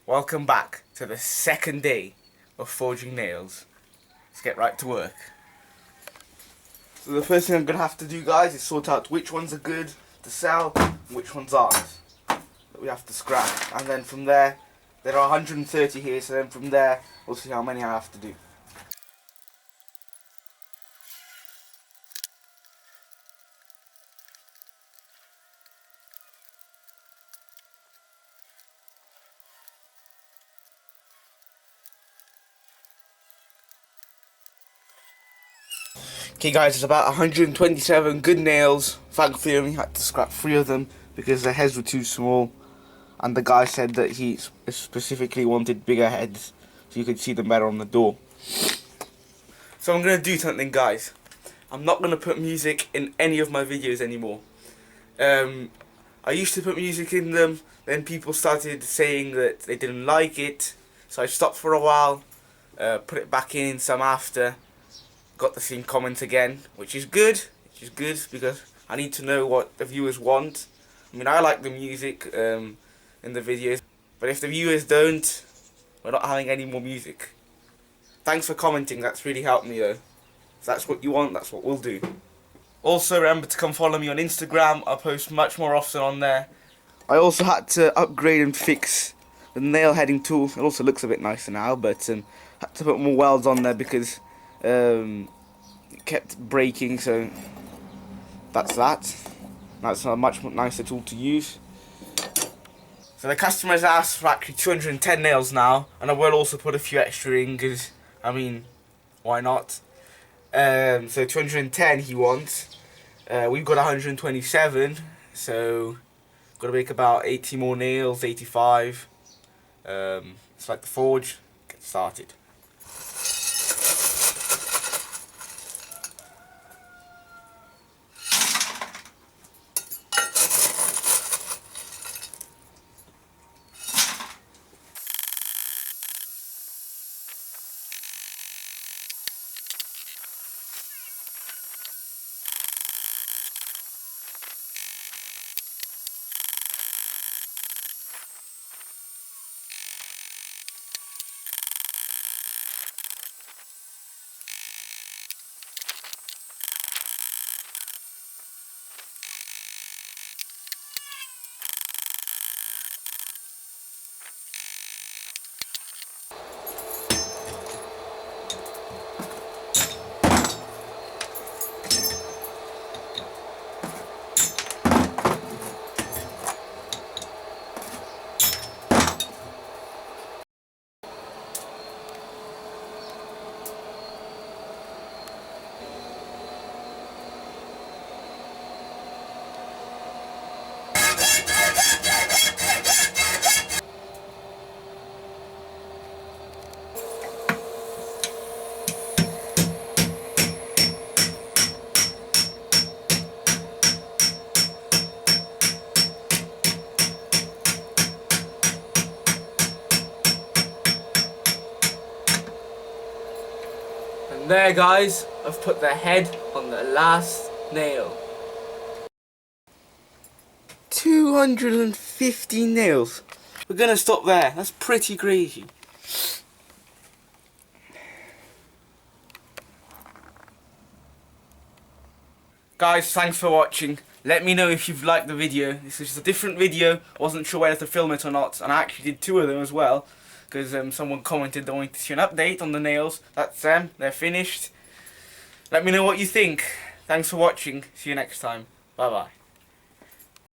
Welcome back to the second day of forging nails. Let's get right to work. So the first thing I'm going to have to do, guys, is sort out which ones are good to sell and which ones aren't that we have to scrap. And then from there are 130 here, so then from there we'll see how many I have to do. Okay guys, it's about 127 good nails. Thankfully I only had to scrap 3 of them because their heads were too small, and the guy said that he specifically wanted bigger heads so you could see them better on the door. So I'm going to do something, guys. I'm not going to put music in any of my videos anymore. I used to put music in them, then people started saying that they didn't like it, so I stopped for a while, put it back in some after. Got the same comments again, which is good because I need to know what the viewers want. I mean, I like the music in the videos, but if the viewers don't, we're not having any more music. Thanks for commenting, that's really helped me though. If that's what you want, that's what we'll do. Also remember to come follow me on Instagram, I post much more often on there. I also had to upgrade and fix the nail heading tool. It also looks a bit nicer now, but had to put more welds on there because it kept breaking, so that's that. That's a much nicer tool to use. So the customers asked for actually 210 nails now, and I will also put a few extra in because, I mean, why not? So 210 he wants. We've got 127, so got to make about 80 more nails, 85. It's like the forge. Get started. And there, guys, I've put the head on the last nail. 250 nails. We're gonna stop there. That's pretty crazy. Guys, thanks for watching. Let me know if you've liked the video. This is a different video. I wasn't sure whether to film it or not, and I actually did 2 of them as well, because someone commented they wanted to see an update on the nails. That's them. They're finished. Let me know what you think. Thanks for watching. See you next time. Bye bye.